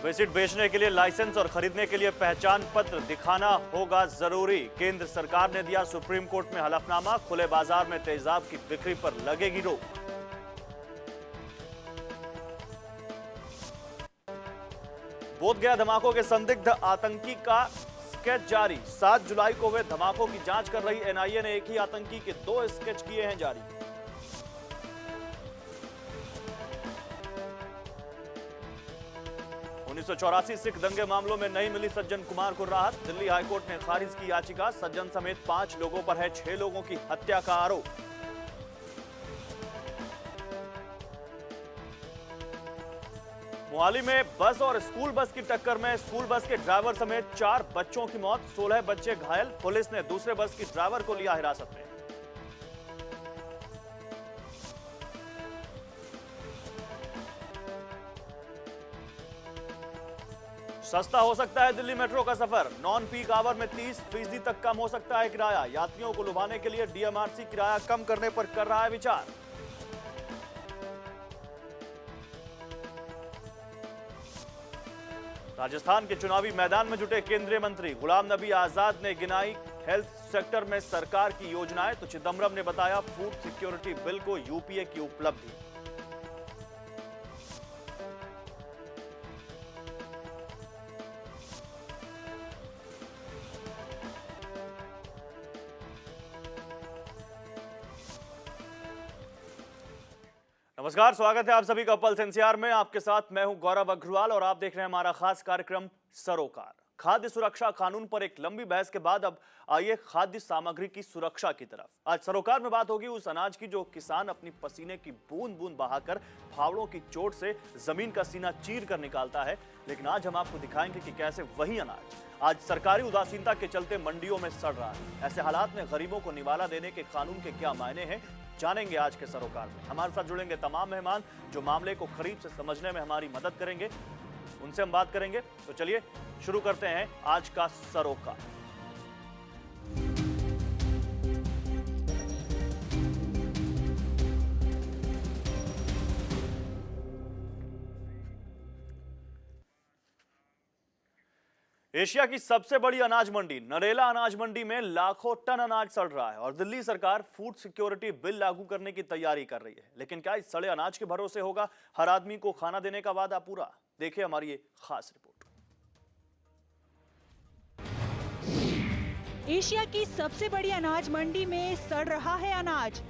Visit बेचने के लिए लाइसेंस और खरीदने के लिए पहचान पत्र दिखाना होगा जरूरी। केंद्र सरकार ने दिया सुप्रीम कोर्ट में हलफनामा। खुले बाजार में तेजाब की बिक्री पर लगेगी रोक। बोधगया धमाकों के संदिग्ध आतंकी का स्केच जारी। 7 जुलाई को हुए धमाकों की जांच कर रही एनआईए ने एक ही आतंकी के 2 स्केच किए हैं जारी। उन्नीस सौ 84 सिख दंगे मामलों में नहीं मिली सज्जन कुमार को राहत। दिल्ली हाईकोर्ट ने खारिज की याचिका। सज्जन समेत 5 लोगों पर है 6 लोगों की हत्या का आरोप। मोहाली में बस और स्कूल बस की टक्कर में स्कूल बस के ड्राइवर समेत 4 बच्चों की मौत, 16 बच्चे घायल। पुलिस ने दूसरे बस की ड्राइवर को लिया हिरासत में। सस्ता हो सकता है दिल्ली मेट्रो का सफर। नॉन पीक आवर में 30% तक कम हो सकता है किराया। यात्रियों को लुभाने के लिए डीएमआरसी किराया कम करने पर कर रहा है विचार। राजस्थान के चुनावी मैदान में जुटे केंद्रीय मंत्री। गुलाम नबी आजाद ने गिनाई हेल्थ सेक्टर में सरकार की योजनाएं, तो चिदम्बरम ने बताया फूड सिक्योरिटी बिल को यूपीए की उपलब्धि। नमस्कार, स्वागत है आप सभी का पल्स एनसीआर में। आपके साथ मैं हूं गौरव अग्रवाल और आप देख रहे हैं हमारा खास कार्यक्रम सरोकार। खाद्य सुरक्षा कानून पर एक लंबी बहस के बाद अब आइए खाद्य सामग्री की सुरक्षा की तरफ। आज सरोकार में बात होगी उस अनाज की जो किसान अपनी पसीने की बूंद बूंद बहाकर फावड़ों की चोट से जमीन का सीना चीर कर निकालता है। लेकिन आज हम आपको दिखाएंगे कि कैसे वही अनाज आज सरकारी उदासीनता के चलते मंडियों में सड़ रहा है। ऐसे हालात में गरीबों को निवाला देने के कानून के क्या मायने हैं, जानेंगे आज के सरोकार में। हमारे साथ जुड़ेंगे तमाम मेहमान जो मामले को करीब से समझने में हमारी मदद करेंगे। उनसे हम बात करेंगे। तो चलिए शुरू करते हैं आज का सरोकार। एशिया की सबसे बड़ी अनाज मंडी नरेला अनाज मंडी में लाखों टन अनाज सड़ रहा है और दिल्ली सरकार फूड सिक्योरिटी बिल लागू करने की तैयारी कर रही है। लेकिन क्या इस सड़े अनाज के भरोसे होगा हर आदमी को खाना देने का वादा पूरा? देखिए हमारी ये खास रिपोर्ट। एशिया की सबसे बड़ी अनाज मंडी में सड़ रहा है अनाज।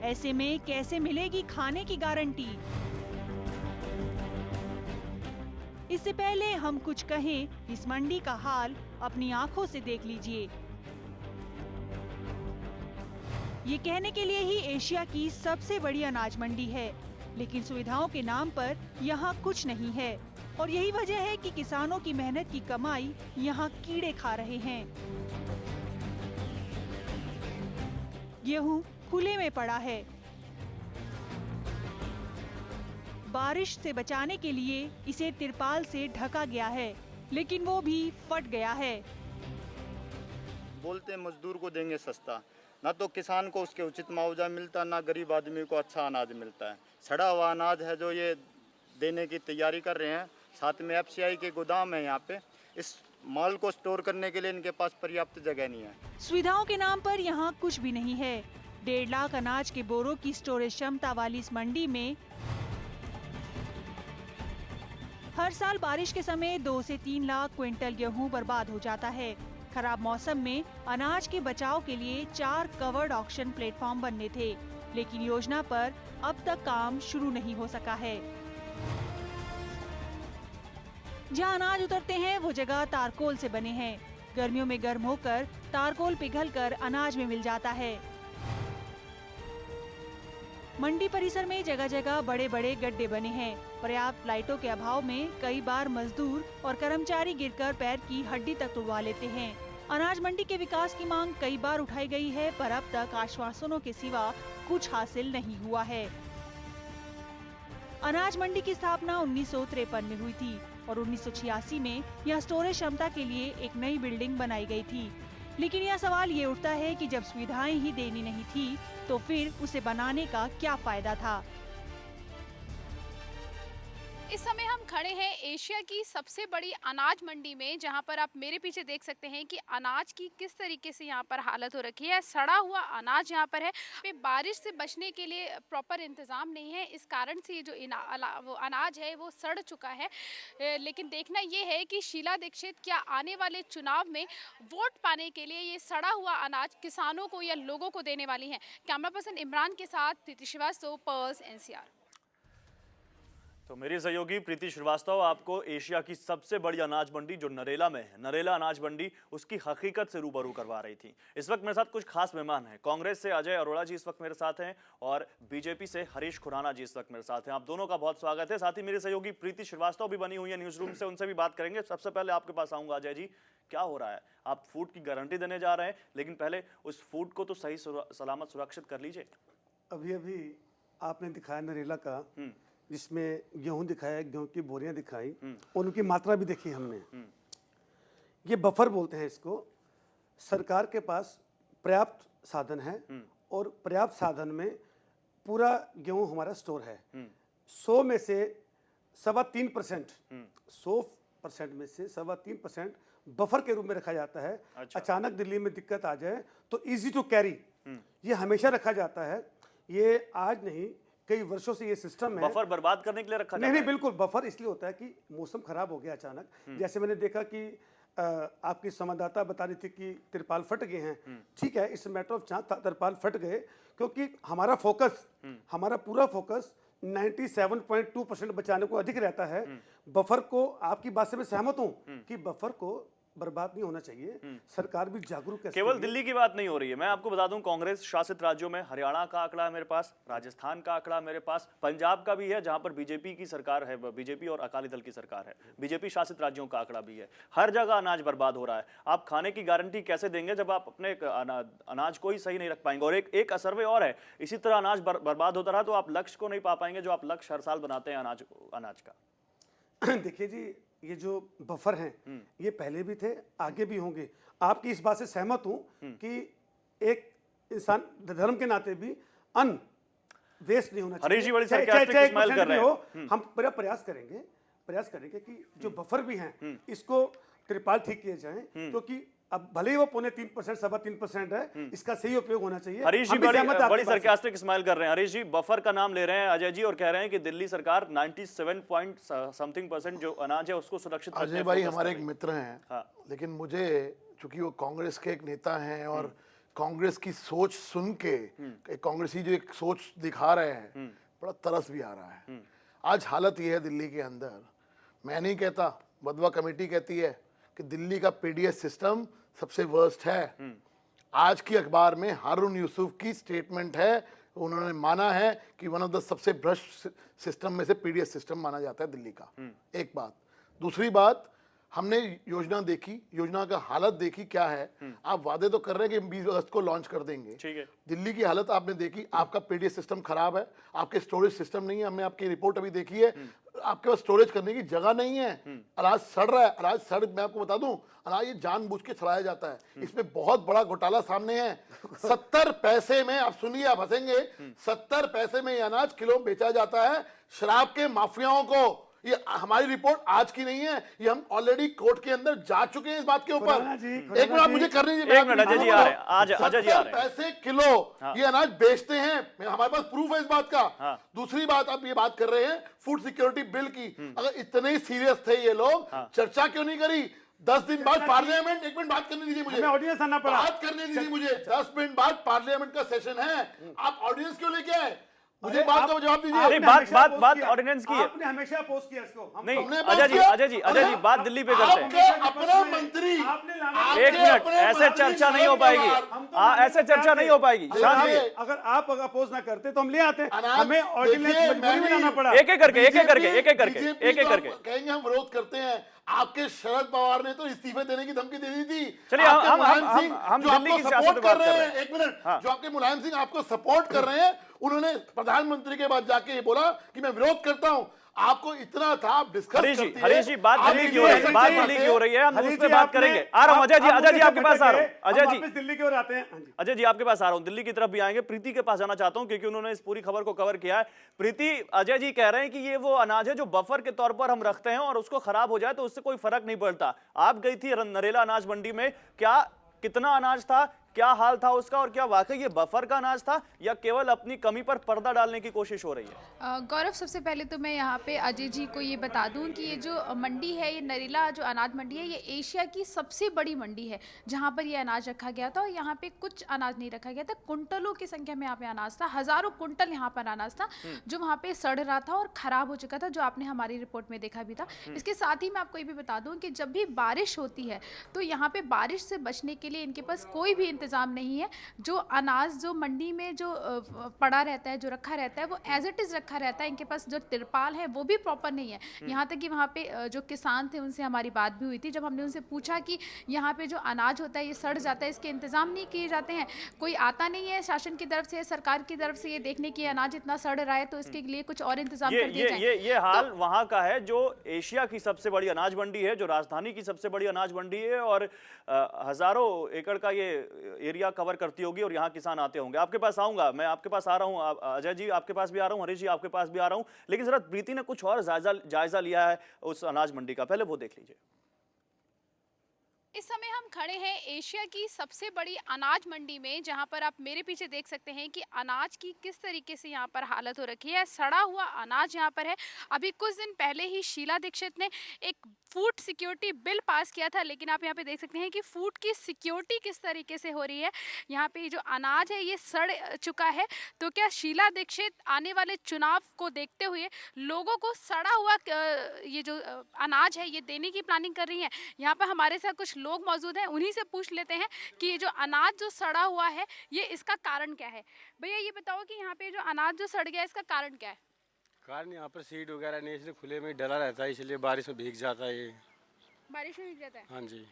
ऐसे में कैसे मिलेगी खाने की गारंटी? इससे पहले हम कुछ कहें, इस मंडी का हाल अपनी आंखों से देख लीजिए। ये कहने के लिए ही एशिया की सबसे बड़ी अनाज मंडी है, लेकिन सुविधाओं के नाम पर यहाँ कुछ नहीं है और यही वजह है कि किसानों की मेहनत की कमाई यहाँ कीड़े खा रहे हैं। गेहूं खुले में पड़ा है। बारिश से बचाने के लिए इसे तिरपाल से ढका गया है, लेकिन वो भी फट गया है। बोलते मजदूर को देंगे सस्ता, ना तो किसान को उसके उचित मुआवजा मिलता, ना गरीब आदमी को अच्छा अनाज मिलता है। सड़ा हुआ अनाज है जो ये देने की तैयारी कर रहे हैं। साथ में एफसीआई के गोदाम है यहाँ पे। इस माल को स्टोर करने के लिए इनके पास पर्याप्त जगह नहीं है। सुविधाओं के नाम पर यहाँ कुछ भी नहीं है। 1.5 लाख अनाज के बोरों की स्टोरेज क्षमता वाली इस मंडी में हर साल बारिश के समय 2 से 3 लाख क्विंटल गेहूं बर्बाद हो जाता है। खराब मौसम में अनाज के बचाव के लिए 4 कवर्ड ऑक्शन प्लेटफॉर्म बनने थे, लेकिन योजना पर अब तक काम शुरू नहीं हो सका है। जहां अनाज उतरते हैं वो जगह तारकोल से बने हैं। गर्मियों में गर्म होकर तारकोल पिघलकर अनाज में मिल जाता है। मंडी परिसर में जगह जगह बड़े बड़े गड्ढे बने हैं। पर्याप्त लाइटों के अभाव में कई बार मजदूर और कर्मचारी गिरकर पैर की हड्डी तक तुड़वा लेते हैं। अनाज मंडी के विकास की मांग कई बार उठाई गई है, पर अब तक आश्वासनों के सिवा कुछ हासिल नहीं हुआ है। अनाज मंडी की स्थापना 1953 में हुई थी और 1986 में यह स्टोरेज क्षमता के लिए एक नई बिल्डिंग बनाई गई थी। लेकिन यह सवाल ये उठता है कि जब सुविधाएं ही देनी नहीं थी तो फिर उसे बनाने का क्या फायदा था। इस समय हम खड़े हैं एशिया की सबसे बड़ी अनाज मंडी में, जहां पर आप मेरे पीछे देख सकते हैं कि अनाज की किस तरीके से यहां पर हालत हो रखी है। सड़ा हुआ अनाज यहां पर है। पे बारिश से बचने के लिए प्रॉपर इंतजाम नहीं है, इस कारण से ये जो वो अनाज है वो सड़ चुका है। लेकिन देखना ये है कि शीला दीक्षित क्या आने वाले चुनाव में वोट पाने के लिए ये सड़ा हुआ अनाज किसानों को या लोगों को देने वाली है। कैमरा पर्सन इमरान के साथ प्रीति श्रीवास्तव, पर्स NCR। तो मेरी सहयोगी प्रीति श्रीवास्तव आपको एशिया की सबसे बड़ी अनाज मंडी जो नरेला में है, नरेला अनाज मंडी, उसकी हकीकत से रूबरू करवा रही थी। इस वक्त मेरे साथ कुछ खास मेहमान हैं। कांग्रेस से अजय अरोड़ा जी इस वक्त मेरे साथ हैं और बीजेपी से हरीश खुराना जी इस वक्त मेरे साथ हैं। आप दोनों का बहुत स्वागत है। साथ ही मेरी सहयोगी प्रीति श्रीवास्तव भी बनी हुई है न्यूज रूम से, उनसे भी बात करेंगे। सबसे पहले आपके पास आऊंगा अजय जी, क्या हो रहा है? आप फूड की गारंटी देने जा रहे हैं, लेकिन पहले उस फूड को तो सही सलामत सुरक्षित कर लीजिए। अभी अभी आपने दिखाया नरेला का, जिसमें गेहूं दिखाया, गेहूं की बोरियां दिखाई और उनकी मात्रा भी देखी हमने। ये बफर बोलते हैं इसको। सरकार के पास पर्याप्त साधन है और पर्याप्त साधन में पूरा गेहूं हमारा स्टोर है। 100 में से 3.25%, 100% में से 3.25% बफर के रूप में रखा जाता है। अच्छा। अचानक दिल्ली में दिक्कत आ जाए तो इजी टू कैरी, ये हमेशा रखा जाता है। ये आज नहीं, कई वर्षों से ये सिस्टम है। बफर बर्बाद करने के लिए रखा नहीं जाता नहीं, है? बिल्कुल बफर इसलिए होता है कि मौसम खराब हो गया अचानक। जैसे मैंने देखा कि आपकी संवाददाता बता रही थी कि तिरपाल फट गए हैं। ठीक है, इस मैटर ऑफ चांस तिरपाल फट गए, क्योंकि हमारा पूरा फोकस 97.2% बचाने को अधिक रहता है। बफर को, आपकी बात से मैं सहमत हूं कि बफर को बर्बाद नहीं होना चाहिए। सरकार भी जागरूक है। केवल दिल्ली की बात नहीं हो रही है। मैं आपको बता दूं, कांग्रेस शासित राज्यों में हरियाणा का आंकड़ा है मेरे पास, राजस्थान का आंकड़ा मेरे पास, पंजाब का भी है जहां पर बीजेपी की सरकार है, बीजेपी और अकाली दल की सरकार है। बीजेपी शासित राज्यों का आंकड़ा भी है। हर जगह अनाज बर्बाद हो रहा है। आप खाने की गारंटी कैसे देंगे जब आप अपने अनाज को ही सही नहीं रख पाएंगे? और एक सर्वे और है, इसी तरह अनाज बर्बाद होता रहा तो आप लक्ष्य को नहीं पा पाएंगे जो आप लक्ष्य हर साल बनाते हैं अनाज का। देखिए जी, ये जो बफर हैं ये पहले भी थे, आगे भी होंगे। आपकी इस बात से सहमत हूं कि एक इंसान धर्म के नाते भी अन्न वेस्ट नहीं होना चाहिए। हरीश जी बड़ी चाहे sarcastic smile कर रहे हैं। हो, हम पूरा प्रयास करेंगे कि जो बफर भी हैं इसको त्रिपाल ठीक किए जाएं, क्योंकि अब भले ही वो 0.3%, 3.25% है, इसका सही उपयोग होना चाहिए। हरीश जी हम भी सहमत हैं बड़ी आपकी बात से। सरकास्टिक स्माइल कर रहे हैं। हरीश जी बफर का नाम ले रहे हैं अजय जी और कह रहे हैं कि दिल्ली सरकार 97% जो अनाज है उसको सुरक्षित रखने अजय पे भाई फोकस हमारे कर एक रही है। मित्र हैं। हाँ। लेकिन मुझे, चूंकि वो कांग्रेस के एक नेता हैं और कांग्रेस की सोच सुन के, एक कांग्रेसी जो एक सोच दिखा रहे हैं, बड़ा तरस भी आ रहा है। आज हालत ये है दिल्ली के अंदर, मैं नहीं कहता, बदवा कमेटी कहती है कि दिल्ली का पीडीएस सिस्टम सबसे वर्स्ट है। आज की अखबार में हारून यूसुफ की स्टेटमेंट है, उन्होंने माना है कि वन ऑफ द सबसे भ्रष्ट सिस्टम में से पीडीएस सिस्टम माना जाता है दिल्ली का। एक बात। दूसरी बात, हमने योजना देखी, योजना का हालत देखी क्या है। आप वादे तो कर रहे हैं कि 20 अगस्त को लॉन्च कर देंगे। ठीक है। दिल्ली की हालत आपने देखी, आपका पीडीएस सिस्टम खराब है, आपके स्टोरेज सिस्टम नहीं है। हमने आपकी रिपोर्ट अभी देखी है, आपके पास स्टोरेज करने की जगह नहीं है। अनाज सड़ रहा है, मैं आपको बता दूं, अनाज ये जानबूझ के सड़ाया जाता है। इसमें बहुत बड़ा घोटाला सामने है। 70 पैसे में, आप सुनिए, आप हंसेंगे, 70 पैसे में ये अनाज किलो बेचा जाता है शराब के माफियाओं को। ये हमारी रिपोर्ट आज की नहीं है, ये हम ऑलरेडी कोर्ट के अंदर जा चुके हैं इस बात के ऊपर। एक मिनट मुझे करने दीजिए। एक मिनट अजय जी आ रहे हैं, आज अजय जी आ रहे हैं। पैसे किलो ये अनाज बेचते हैं, हमारे पास प्रूफ है इस बात का। दूसरी बात, आप ये बात कर रहे हैं फूड सिक्योरिटी बिल की, अगर इतने ही सीरियस थे ये लोग, चर्चा क्यों नहीं करी? 10 दिन बाद पार्लियामेंट, एक मिनट बात करने दीजिए मुझे, ऑडियंस आना पड़ा, बात करने दीजिए मुझे। 10 मिनट बाद पार्लियामेंट का सेशन है, आप ऑडियंस क्यों लेके आए? मुझे बात का जवाब दीजिए। नहीं, बात ऑर्डिनेंस की है। आपने हमेशा अपोज किया इसको। नहीं हमने अजय जी बात दिल्ली पे करते हैं। आपके अपना मंत्री, एक मिनट, ऐसे चर्चा नहीं हो पाएगी, ऐसे चर्चा नहीं हो पाएगी। शांत रहिए। अगर आप अपोज ना करते तो हम ले आते, अनाज हमें ऑर्डिनेंस मजबूरी में लाना पड़ा। एक एक करके कहेंगे हम विरोध करते हैं। आपके शरद पवार ने तो इस्तीफे देने की धमकी दे दी थी। चलिए, आपके हम मुलायम सिंह जो दिल्ली आपको की सियासत सपोर्ट पे कर बात रहे कर हैं, रहे हैं। एक मिनट, हाँ। जो आपके मुलायम सिंह आपको सपोर्ट कर रहे हैं, उन्होंने प्रधानमंत्री के बाद जाके ये बोला कि मैं विरोध करता हूं। आपको इतना था, आप डिस्कस करती है। हरीश जी, बात दिल्ली की हो रही है, बात दिल्ली की हो रही है, हम हरीश उस पे जी, बात आपने- करेंगे। आ रहा हूं अजय जी, आप अजय जी मुझे आपके पास आ रहा हूं। हम अजय जी, वापस दिल्ली की ओर आते हैं। हाँ जी। अजय जी आपके पास आ रहा हूं, दिल्ली की तरफ भी आएंगे। प्रीति के पास जाना चाहता हूं क्योंकि उन्होंने इस पूरी खबर को कवर किया है। प्रीति, अजय जी कह रहे हैं कि ये वो अनाज है जो बफर के तौर पर हम रखते हैं और उसको खराब हो जाए तो उससे कोई फर्क नहीं पड़ता। आप गई थी नरेला अनाज मंडी में, क्या कितना अनाज था, क्या हाल था उसका, और क्या वाकई ये बफर का अनाज था या केवल अपनी कमी पर पर्दा डालने की कोशिश हो रही है? गौरव, सबसे पहले तो मैं यहाँ पे अजय जी को ये बता दूं कि ये जो मंडी है, ये नरेला जो अनाज मंडी है, ये एशिया की सबसे बड़ी मंडी है जहाँ पर ये अनाज रखा गया था। और यहाँ पे कुछ अनाज नहीं रखा गया था, कुंटलों की संख्या में यहाँ पे अनाज था, हजारों कुंटल यहाँ पर अनाज था जो वहाँ पे सड़ रहा था और खराब हो चुका था, जो आपने हमारी रिपोर्ट में देखा भी था। इसके साथ ही मैं आपको ये भी बता दूं कि जब भी बारिश होती है तो यहाँ पे बारिश से बचने के लिए इनके पास कोई भी इंतजाम नहीं है। जो अनाज जो मंडी में जो पड़ा रहता है, जो रखा रहता है, वो एज इट इज रखा रहता है। इनके पास जो तिरपाल है वो भी प्रॉपर नहीं है। यहाँ तक कि वहाँ पे जो किसान थे उनसे हमारी बात भी हुई थी, जब हमने उनसे पूछा कि यहाँ पे जो अनाज होता है ये सड़ जाता है, इसके इंतजाम नहीं किए जाते हैं, कोई आता नहीं है शासन की तरफ से, सरकार की तरफ से ये देखने की अनाज इतना सड़ रहा है तो इसके लिए कुछ और इंतजाम कर दिए जाए। ये हाल वहां का है जो एशिया की सबसे बड़ी अनाज मंडी है, जो राजधानी की सबसे बड़ी अनाज मंडी है और हजारों एकड़ का ये एरिया कवर करती होगी और यहाँ किसान आते होंगे। आपके पास आऊंगा, मैं आपके पास आ रहा हूँ, अजय जी आपके पास भी आ रहा हूँ, हरीश जी आपके पास भी आ रहा हूँ, लेकिन जरा प्रीति ने कुछ और जायजा लिया है उस अनाज मंडी का, पहले वो देख लीजिए। इस समय हम खड़े हैं एशिया की सबसे बड़ी अनाज मंडी में, जहां पर आप मेरे पीछे देख सकते हैं कि अनाज की किस तरीके से यहां पर हालत हो रखी है। सड़ा हुआ अनाज यहां पर है। अभी कुछ दिन पहले ही शीला दीक्षित ने एक फूड सिक्योरिटी बिल पास किया था, लेकिन आप यहां पे देख सकते हैं कि फूड की सिक्योरिटी किस तरीके से हो रही है। यहाँ पे जो अनाज है ये सड़ चुका है। तो क्या शीला दीक्षित आने वाले चुनाव को देखते हुए लोगों को सड़ा हुआ ये जो अनाज है ये देने की प्लानिंग कर रही है? यहाँ पर हमारे साथ कुछ लोग मौजूद हैं, उन्हीं से पूछ लेते हैं कि ये जो अनाज जो सड़ा हुआ है ये इसका कारण क्या है। भैया ये बताओ कि यहाँ पे जो अनाज जो सड़ गया है इसका कारण क्या है? कारण यहाँ पर सीड वगैरह नहीं, इसलिए खुले में डला रहता है, इसलिए बारिश में भीग जाता है ये। बारिश में भीग जाता है? हाँ जी।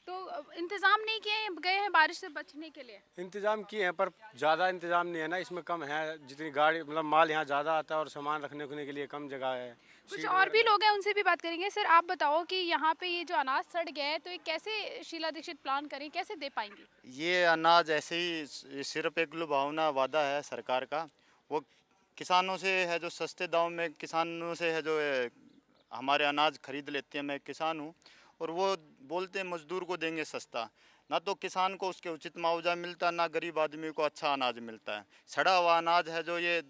तो इंतजाम नहीं किए गए हैं बारिश से बचने के लिए? इंतजाम किए हैं पर ज़्यादा इंतजाम नहीं है ना, इसमें कम है। जितनी गाड़ी मतलब माल यहाँ ज़्यादा आता है और सामान रखने उखने के लिए कम जगह है। कुछ और भी लोग हैं, उनसे भी बात करेंगे। सर आप बताओ कि यहाँ पे ये जो अनाज सड़ गया है तो ये कैसे शीला दीक्षित प्लान करें, कैसे दे पाएंगी? ये अनाज ऐसे ही सिर्फ एक लुभावना वादा है सरकार का। वो किसानों से है जो सस्ते दाम में किसानों से है जो हमारे अनाज खरीद लेते हैं। मैं किसान हूँ और वो बोलते हैं मजदूर को देंगे सस्ता, ना तो किसान को उसके उचित मुआवजा मिलता, ना गरीब आदमी को अच्छा अनाज मिलता है। सड़ा हुआ अनाज है जो ये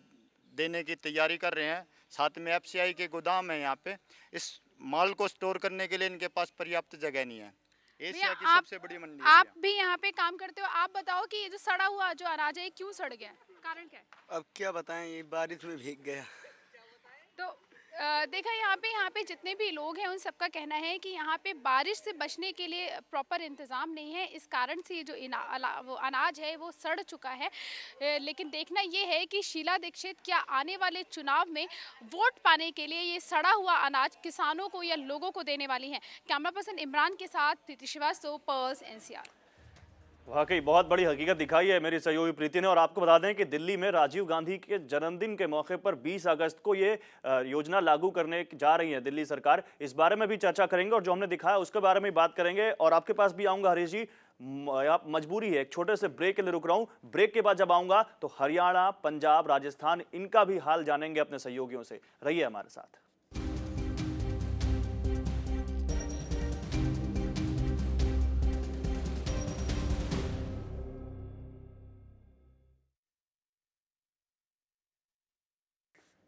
देने की तैयारी कर रहे हैं। साथ में एफसीआई के गोदाम है यहाँ पे। इस माल को स्टोर करने के लिए इनके पास पर्याप्त जगह नहीं है। एशिया की सबसे बड़ी मंडी है। आप भी यहाँ पे काम करते हो, आप बताओ कि ये जो सड़ा हुआ जो अनाज है ये क्यों सड़ गया है, कारण क्या है? अब क्या बताएं, ये बारिश में भीग गया। तो देखा यहाँ पे जितने भी लोग हैं उन सबका कहना है कि यहाँ पे बारिश से बचने के लिए प्रॉपर इंतज़ाम नहीं है। इस कारण से ये जो वो अनाज है वो सड़ चुका है। लेकिन देखना ये है कि शीला दीक्षित क्या आने वाले चुनाव में वोट पाने के लिए ये सड़ा हुआ अनाज किसानों को या लोगों को देने वाली हैं। कैमरा पर्सन इमरान के साथ प्रीति श्रीवास्तव, पर्स NCR। वाकई बहुत बड़ी हकीकत दिखाई है मेरी सहयोगी प्रीति ने। और आपको बता दें कि दिल्ली में राजीव गांधी के जन्मदिन के मौके पर 20 अगस्त को ये योजना लागू करने जा रही है दिल्ली सरकार। इस बारे में भी चर्चा करेंगे और जो हमने दिखाया उसके बारे में बात करेंगे। और आपके पास भी आऊंगा हरीश जी, आप मजबूरी है, एक छोटे से ब्रेक के लिए रुक रहा हूं। ब्रेक के बाद जब आऊंगा तो हरियाणा, पंजाब, राजस्थान, इनका भी हाल जानेंगे अपने सहयोगियों से। रहिए हमारे साथ।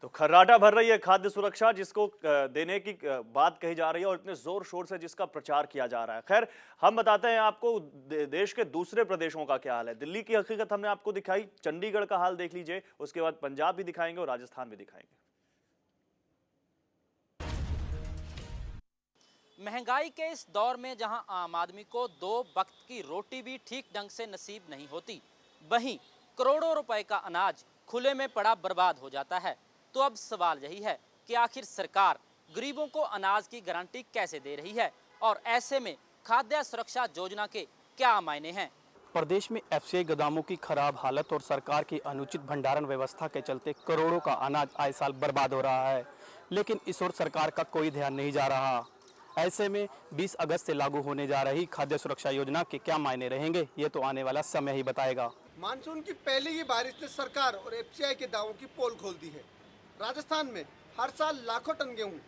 तो खर्राटा भर रही है खाद्य सुरक्षा, जिसको देने की बात कही जा रही है और इतने जोर शोर से जिसका प्रचार किया जा रहा है। खैर, हम बताते हैं आपको देश के दूसरे प्रदेशों का क्या हाल है। दिल्ली की हकीकत हमने आपको दिखाई, चंडीगढ़ का हाल देख लीजिए, उसके बाद पंजाब भी दिखाएंगे और राजस्थान भी दिखाएंगे। महंगाई के इस दौर में जहां आम आदमी को 2 वक्त की रोटी भी ठीक ढंग से नसीब नहीं होती, वहीं करोड़ों रुपए का अनाज खुले में पड़ा बर्बाद हो जाता है। तो अब सवाल यही है कि आखिर सरकार गरीबों को अनाज की गारंटी कैसे दे रही है और ऐसे में खाद्य सुरक्षा योजना के क्या मायने हैं। प्रदेश में एफसीआई गोदामों की खराब हालत और सरकार की अनुचित भंडारण व्यवस्था के चलते करोड़ों का अनाज आए साल बर्बाद हो रहा है। लेकिन इस ओर सरकार का कोई ध्यान नहीं जा रहा। ऐसे में 20 अगस्त से लागू होने जा रही खाद्य सुरक्षा योजना के क्या मायने रहेंगे, ये तो आने वाला समय ही बताएगा। मानसून की पहली ही बारिश ने सरकार और एफसीआई के दावों की पोल खोल दी है। राजस्थान में हर साल लाखों टन गेहूं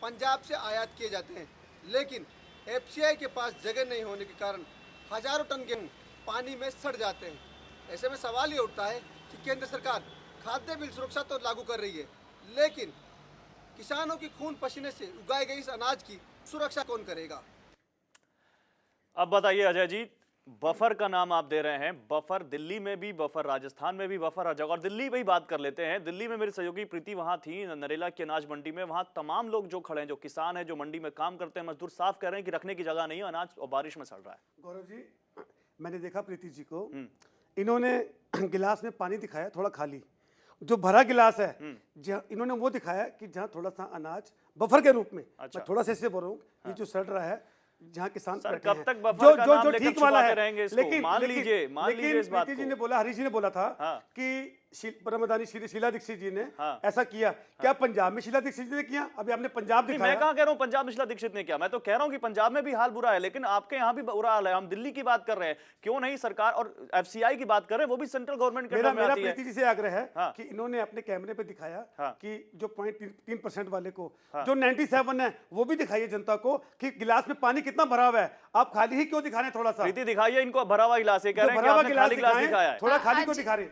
पंजाब से आयात किए जाते हैं, लेकिन एफसीआई के पास जगह नहीं होने के कारण हजारों टन गेहूं पानी में सड़ जाते हैं। ऐसे में सवाल ये उठता है कि केंद्र सरकार खाद्य बिल सुरक्षा तो लागू कर रही है, लेकिन किसानों की खून पसीने से उगाए गए इस अनाज की सुरक्षा कौन करेगा? अब बताइए अजय जी, बफर का नाम आप दे रहे हैं, बफर दिल्ली में भी बफर, राजस्थान में भी बफर, हर जगह। और दिल्ली में ही बात कर लेते हैं। दिल्ली में मेरी सहयोगी प्रीति वहां थी, नरेला की अनाज मंडी में। वहां तमाम लोग जो खड़े हैं, जो किसान हैं, जो मंडी में काम करते हैं, मजदूर, साफ कह रहे हैं कि रखने की जगह नहीं है, अनाज और बारिश में सड़ रहा है। गौरव जी, मैंने देखा प्रीति जी को, इन्होंने गिलास में पानी दिखाया थोड़ा खाली, जो भरा गिलास है जहाँ इन्होंने वो दिखाया कि जहाँ थोड़ा सा अनाज बफर के रूप में, मैं थोड़ा सा इससे बोल रहा हूँ, ये जो सड़ रहा है, जहाँ किसान सर, बैठे कब हैं, तक बफर का नाम जो लेकर ठीक वाला है, रहेंगे इसको? मान लीजिए इस बात प्रीति जी को। ने बोला, हरीश जी ने बोला था कि परमदानी शीला दीक्षित जी ने ऐसा किया। क्या पंजाब में शीला दीक्षित जी ने किया? अभी आपने पंजाब दिखाया। मैं कहाँ कह रहा हूँ पंजाब में शीला दीक्षित ने किया, मैं तो कह रहा हूँ कि पंजाब में भी हाल बुरा है, लेकिन आपके यहाँ भी बुरा हाल है। हम दिल्ली की बात कर रहे हैं, क्यों नहीं सरकार और एफसीआई की बात कर रहे हैं, वो भी सेंट्रल गवर्नमेंट के अंडर में आती है। प्रीति जी से आग्रह है कि इन्होंने अपने कैमरे पे दिखाया कि जो 0.3% वाले को, जो 97 है, वो भी दिखाइए जनता को कि गिलास में पानी कितना भरा हुआ है। आप खाली ही क्यों दिखा रहे हैं? थोड़ा सा प्रीति दिखाइए इनको भरा हुआ गिलास, कह रहे हैं कि आपने खाली गिलास दिखाया है, थोड़ा खाली क्यों दिखा रहे?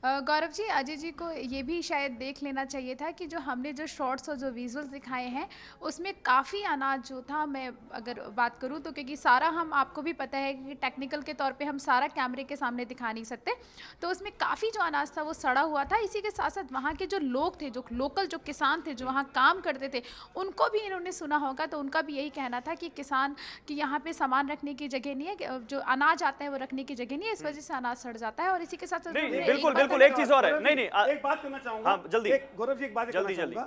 गौरव जी, अजय जी को ये भी शायद देख लेना चाहिए था कि जो हमने जो शॉर्ट्स और जो विजुअल्स दिखाए हैं उसमें काफ़ी अनाज जो था, मैं अगर बात करूँ तो, क्योंकि सारा हम, आपको भी पता है कि टेक्निकल के तौर पे हम सारा कैमरे के सामने दिखा नहीं सकते, तो उसमें काफ़ी जो अनाज था वो सड़ा हुआ था। इसी के साथ साथ वहाँ के जो लोग थे, जो लोकल जो किसान थे, जो वहाँ काम करते थे, उनको भी इन्होंने सुना होगा, तो उनका भी यही कहना था कि किसान की यहाँ पर सामान रखने की जगह नहीं है, जो अनाज आता है वो रखने की जगह नहीं है, इस वजह से अनाज सड़ जाता है। और इसी के साथ साथ बिल्कुल एक चीज और है, नहीं एक बात करना चाहूंगा, जल्दी गौरव जी, एक बात कहना चाहूंगा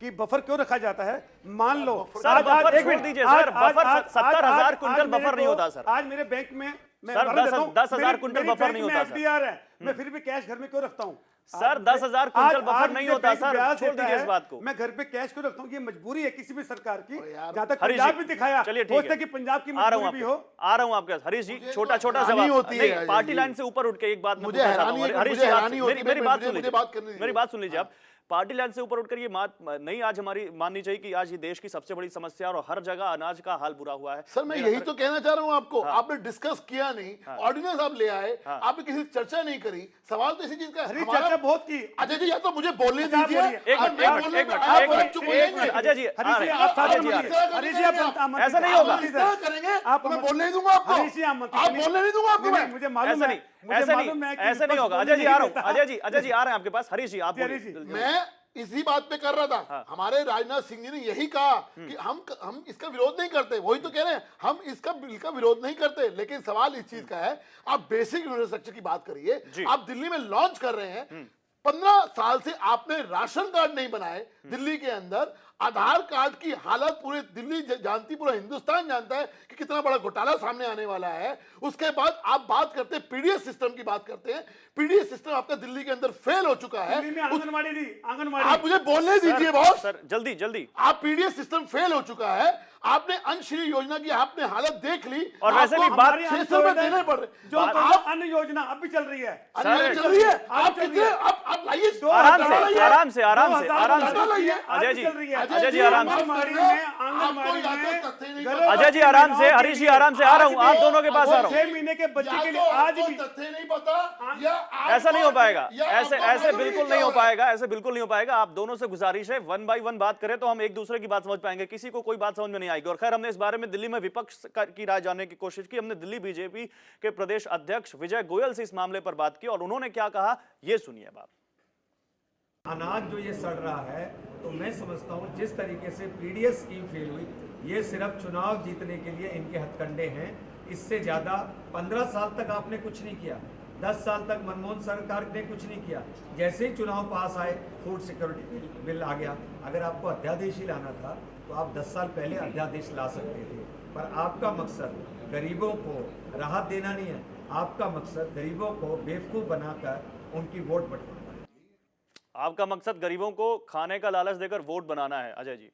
कि बफर क्यों रखा जाता है। मान लो सर, बफर छोड़ दीजिए सर, बफर 70,000 क्विंटल बफर नहीं होता सर। आज मेरे बैंक में सर 10,000 क्विंटल बफर नहीं होता सर। मैं फिर भी कैश घर में क्यों रखता हूँ सर? 10,000 क्विंटल बफर नहीं होता सर, छोड़ दीजिए इस बात को। मैं घर पे कैश क्यों रखता हूँ? ये मजबूरी है किसी भी सरकार की। जहाँ तक पंजाब भी दिखाया, चलिए ठीक है कि पंजाब की मजबूरी भी हो। आ रहा हूँ आपके पास। हरीश जी, छोटा छोटा सवाल, नहीं पार्टी लाइन से ऊपर उठ के एक बात मैं पूछना चाहता हूँ। हरीश जी, मेरी बात सुन लीजिए आप। पार्टी लाइन से ऊपर उठकर ये बात नहीं आज हमारी माननी चाहिए कि आज ये देश की सबसे बड़ी समस्या और हर जगह अनाज का हाल बुरा हुआ है। सर मैं यही तो कहना चाह रहा हूं आपको। आपने डिस्कस किया नहीं, ऑर्डिनेंस आप ले आए, आपने किसी चर्चा नहीं करी। सवाल तो इसी चीज का है, चर्चा बहुत की। अजय जी, या तो मुझे बोलने दीजिए। अजय जी, ऐसा नहीं होगा, करेंगे आप, मैं बोलने नहीं दूंगा आपको, आप बोलने नहीं दूंगा आपको। मुझे मालूम है, ऐसा नहीं होगा। अजय जी आ रहा हूँ, अजय जी आ रहे हैं आपके पास। हरीश जी आप मैं इसी बात पे कर रहा था। हमारे राजनाथ सिंह जी ने यही कहा कि हम इसका विरोध नहीं करते, वही तो कह रहे हैं, हम इसका बिल का विरोध नहीं करते, लेकिन सवाल इस चीज का है, आप बेसिक इंफ्रास्ट्रक्चर की बात करिए। आप दिल्ली में लॉन्च कर रहे हैं, 15 साल से आपने राशन कार्ड नहीं बनाए दिल्ली के अंदर। आधार कार्ड की हालत पूरे दिल्ली जानती, पूरा हिंदुस्तान जानता है कि कितना बड़ा घोटाला सामने आने वाला है। उसके बाद आप बात करते हैं पीडीएस सिस्टम की बात करते हैं। पीडीएस सिस्टम आपका दिल्ली के अंदर फेल हो चुका है। आंगनबाड़ी आप मुझे बोलने दीजिए बॉस। सर जल्दी आप पीडीएस सिस्टम फेल हो चुका है। आपने अंशश्री योजना की आपने हालत देख ली, और वैसे भी बात 600 में देने पड़ रहे। जो अन्य योजना अब भी चल रही है, चल रही है। आप कितने आप लाइए आराम से अजय जी, अजय जी आराम से, अजय जी आराम से, हरीश जी आराम से, आ रहा हूँ आप दोनों के पास आ रहा हूँ। 6 महीने के बच्चे के लिए आज भी तथ्य नहीं पता, या ऐसा नहीं हो पाएगा, ऐसे बिल्कुल नहीं हो पाएगा, ऐसे बिल्कुल नहीं हो पाएगा। आप दोनों से गुजारिश है, 1 बाय 1 बात करें तो हम एक दूसरे की बात समझ पाएंगे, किसी को कोई बात समझ में नहीं आएगी। और खैर, हमने इस बारे में दिल्ली में विपक्ष की राय जानने की कोशिश की। हमने दिल्ली बीजेपी के प्रदेश अध्यक्ष विजय गोयल से इस मामले पर बात की और उन्होंने क्या कहा, ये सुनिए बात। अनाज जो ये सड़ रहा है, तो मैं समझता हूँ जिस तरीके से पीडीएस स्कीम फेल हुई, ये सिर्फ चुनाव जीतने के लिए इनके हथकंडे हैं। इससे ज्यादा 15 साल तक आपने कुछ नहीं किया, 10 साल तक मनमोहन सरकार ने कुछ नहीं किया। जैसे ही चुनाव पास आए, फूड सिक्योरिटी बिल आ गया। अगर आपको अध्यादेश ही लाना था तो आप 10 साल पहले अध्यादेश ला सकते थे, पर आपका मकसद गरीबों को राहत देना नहीं है, आपका मकसद गरीबों को बेवकूफ़ बनाकर उनकी वोट बटोरना है। आपका मकसद गरीबों को खाने का लालच देकर वोट बनाना है। अजय जी,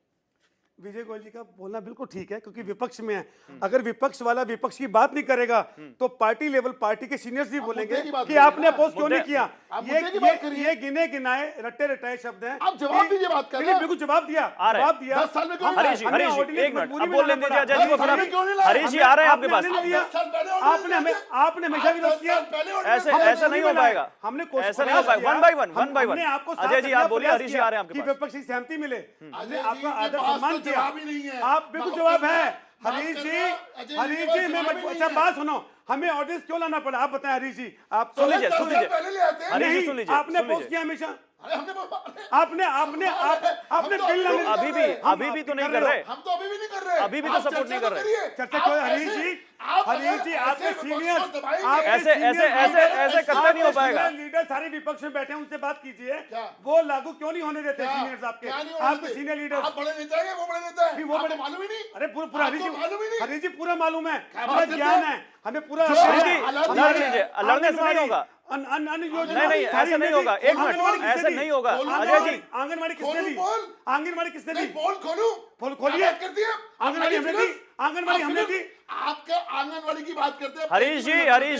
विजय गोयल जी का बोलना बिल्कुल ठीक है, क्योंकि विपक्ष में है। अगर विपक्ष वाला विपक्ष की बात नहीं करेगा तो पार्टी लेवल पार्टी के सीनियर्स भी बोलेंगे कि आपने अपोज क्यों नहीं किया। ये गिने गिनाए रट्टे रटाए शब्द हैं। आप जवाब दीजिए, बात कर रहे हैं। बिल्कुल जवाब दिया, आ रहे हैं। जवाब दिया। 10 साल में क्यों नहीं हरीश जी, लाया? हरीश जी, एक मिनट, मजबूरी अब में बोलने लाना दीजिए पड़ा। अजय जी को, फिर हरीश जी क्यों नहीं लाया? हरीश जी आ रहे हैं आपके पास। आपने हमेशा विरोध किया। ऐसे ऐसा नहीं हो पाएगा, हमने ऐसा नहीं हो पाएगा। One by one. आपको अजय जी आप बोलिए, हरीश जी आ रहे हैं आपके पास। विपक्ष की सहमति मिले, हमने अजय जी आपका के आदर पास सम्मान तो किया। जवाब ही नहीं है। आप बिल्कुल माफ जवाब करना, है। माफ हरीश करना, जी, अजय जी हरीश के जी पास मैं जवाब ही अच्छा नहीं बात है। सुनो, हमें ऑडियंस क्यों लाना पड़ा? आप बताएं हरीश जी, आप सुन लीजिए, 10 सुन साल लीजिए। पहले ले आते हैं। हरीश जी नहीं, सुन लीजिए, आपने सुन अपोज लीजिए। किया हमेशा। अरे हमने आपने बिल लाने- अभी भी तो नहीं कर रहे। हम तो अभी भी नहीं कर रहे। अभी भी तो आप सपोर्ट चर्चा नहीं कर तो रहे। करिए। चर्चा आप क्यों? हरीश ऐसे- जी, आप हरीश जी, अगर आपके ऐसे विपक्ष सीनियर, को दबाएंगे- आपके ऐसे कतई नहीं हो पाएगा। लीडर सारे विपक्ष में बैठे हैं, उनसे बात कीजिए। क्या? वो लागू क्यों नहीं होने देते? क्या? सीनियर्स आपके, क्या नहीं होने आपके देते? Senior leader. आप बड़े नेता हैं, वो बड़े नेता हैं। वो आपको बड़े- मालूम ही नहीं। अरे पूरा हरीश आपको मालूम ही जी, नहीं। हरीश जी पूरा मालूम है, क्या पूरा बात करते ज्ञान हैं? है हमें पूरा। हरीश जी, लड़ लीजिए, लड़ने से नहीं होगा। नहीं, ऐसे नहीं होगा। एक मिनट, ऐसे नहीं होगा। अजय जी, आंगनबाड़ी किसने दी? बोल। आंगनबाड़ी किसने दी? नहीं, बोल खोलूं। खोलिए। क्या बात करती है? आंगनबाड़ी हमने दी, आंगनबाड़ी हमने दी। आपके आंगनबाड़ी की बात करते हैं। हरीश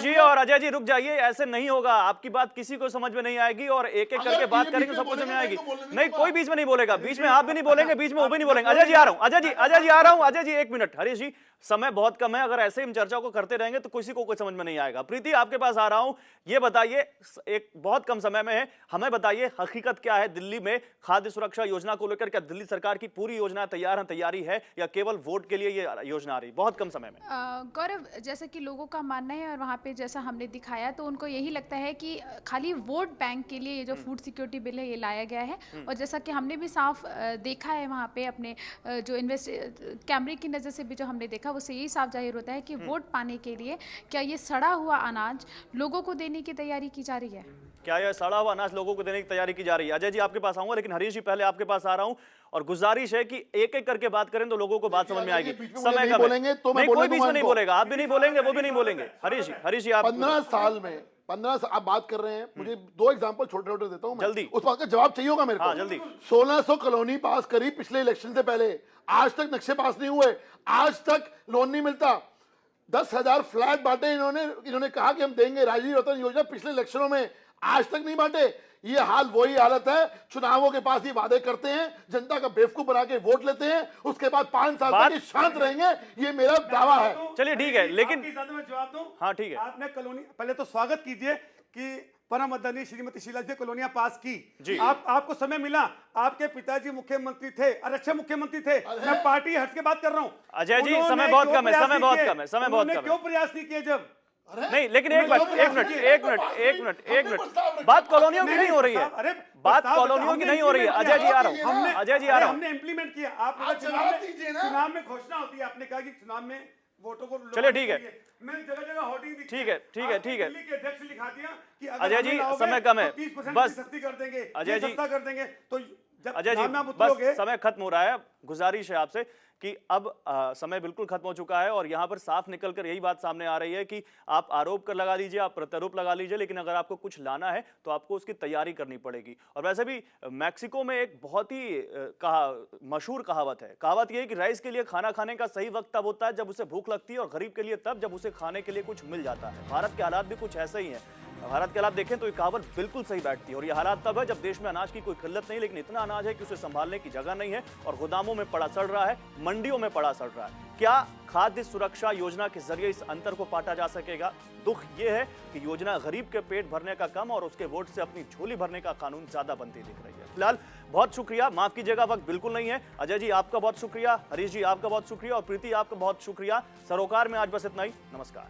जी और अजय जी रुक जाइए, ऐसे नहीं होगा। आपकी बात किसी को समझ में नहीं आएगी और एक एक करके बात करेंगे सबको समझ में आएगी। नहीं, कोई बीच में नहीं बोलेगा, बीच में आप भी नहीं बोलेंगे, बीच में वो भी नहीं बोलेंगे। अजय जी आ रहा हूं, अजय जी आ रहा हूं। अजय जी एक मिनट, हरीश जी समय बहुत कम है, अगर ऐसे हम चर्चा को करते रहेंगे तो किसी को कुछ समझ में नहीं आएगा। प्रीति आपके पास आ रहा हूं, ये बताइए, एक बहुत कम समय में है, हमें बताइए हकीकत क्या है दिल्ली में खाद्य सुरक्षा योजना को लेकर? क्या दिल्ली सरकार की पूरी योजना तैयारी है या केवल वोट के लिए ये योजना आ रही? बहुत कम समय में। गौरव, जैसा कि लोगों का मानना है और वहाँ पे जैसा हमने दिखाया तो उनको यही लगता है कि खाली वोट बैंक के लिए ये जो फूड सिक्योरिटी बिल है ये लाया गया है। और जैसा कि हमने भी साफ देखा है वहाँ पे अपने जो कैमरे की नज़र से भी जो हमने देखा, उससे यही साफ जाहिर होता है कि वोट पाने के लिए क्या ये सड़ा हुआ अनाज लोगों को देने की तैयारी की जा रही है? क्या यह सड़ा हुआ अनाज लोगों को देने की तैयारी की जा रही है? अजय जी आपके पास आऊंगा, लेकिन हरीश जी पहले आपके पास आ रहा हूं और गुजारिश है कि एक एक करके बात करें तो लोगों को बात समझ में आएगी। समय कम है। नहीं, कोई बीच में नहीं बोलेगा, आप भी नहीं बोलेंगे, वो भी नहीं बोलेंगे। हरीश जी आप 15 साल में 15 आप बात कर रहे हैं, मुझे 2 एग्जांपल छोटे छोटे देता हूं मैं। जल्दी। उस बात का जवाब चाहिए होगा मेरे को। हाँ, जल्दी। 1600 कॉलोनी पास करी पिछले इलेक्शन से पहले, आज तक नक्शे पास नहीं हुए, आज तक लोन नहीं मिलता। 10,000 फ्लैट बांटे इन्होंने कहा कि हम देंगे, राजीव रतन योजना पिछले इलेक्शनों में, आज तक नहीं बांटे। ये हाल वही हालत है, चुनावों के पास ये वादे करते हैं, जनता का बेवकूफ बना के वोट लेते हैं, उसके बाद 5 साल तक ये शांत रहेंगे, ये मेरा दावा है। चलिए ठीक है, लेकिन मैं जवाब दूं। हाँ ठीक है। आपने कॉलोनी, पहले तो स्वागत कीजिए कि परम आदरणीय श्रीमती शीला जी कॉलोनियां पास की जी। आपको समय मिला, आपके पिताजी मुख्यमंत्री थे और अच्छे मुख्यमंत्री थे। मैं पार्टी हट के बात कर रहा हूं। अजय जी समय बहुत कम है, समय बहुत कम है, समय बहुत कम है। क्यों प्रयास नहीं किए? जब नहीं, लेकिन एक मिनट, बात कॉलोनियों की नहीं हो रही है, बात कॉलोनियों की नहीं हो रही है। अजय जी आ रहा हूं, अजय जी आ रहा हूं। हमने इंप्लीमेंट किया। आप चुनाव में घोषणा होती है, आपने कहा कि चुनाव में वोटों को, चलिए ठीक है, मैं जगह होर्डिंग दिखी। ठीक है। दिल्ली के अध्यक्ष ने लिखा दिया कि अगर अजय जी लाओगे समय कम है, तो 30% बस सस्ती कर देंगे, अजय जी सस्ता कर देंगे। तो जब अजय जी आप बस उतरोगे, समय खत्म हो रहा है। गुजारिश है आपसे कि अब समय बिल्कुल खत्म हो चुका है और यहाँ पर साफ निकलकर यही बात सामने आ रही है कि आप आरोप कर लगा लीजिए, आप प्रत्यारोप लगा लीजिए, लेकिन अगर आपको कुछ लाना है तो आपको उसकी तैयारी करनी पड़ेगी। और वैसे भी मैक्सिको में एक बहुत ही मशहूर कहावत है। कहावत यह है कि राइस के लिए खाना खाने का सही वक्त तब होता है जब उसे भूख लगती है, और गरीब के लिए तब जब उसे खाने के लिए कुछ मिल जाता है। भारत के हालात भी कुछ ऐसे ही हैं। भारत के हालात देखें तो ये कहावत बिल्कुल सही बैठती है। और ये हालात तब है जब देश में अनाज की कोई किल्लत नहीं, लेकिन इतना अनाज है कि उसे संभालने की जगह नहीं है और गोदामों में पड़ा सड़ रहा है, मंडियों में पड़ा सड़ रहा है। क्या खाद्य सुरक्षा योजना के जरिए इस अंतर को पाटा जा सकेगा? दुख यह है कि योजना गरीब के पेट भरने का कम और उसके वोट से अपनी झोली भरने का कानून ज्यादा बनती दिख रही है। फिलहाल बहुत शुक्रिया, माफ कीजिएगा वक्त बिल्कुल नहीं है। अजय जी आपका बहुत शुक्रिया, हरीश जी आपका बहुत शुक्रिया और प्रीति आपका बहुत शुक्रिया। सरोकार में आज बस इतना ही। नमस्कार।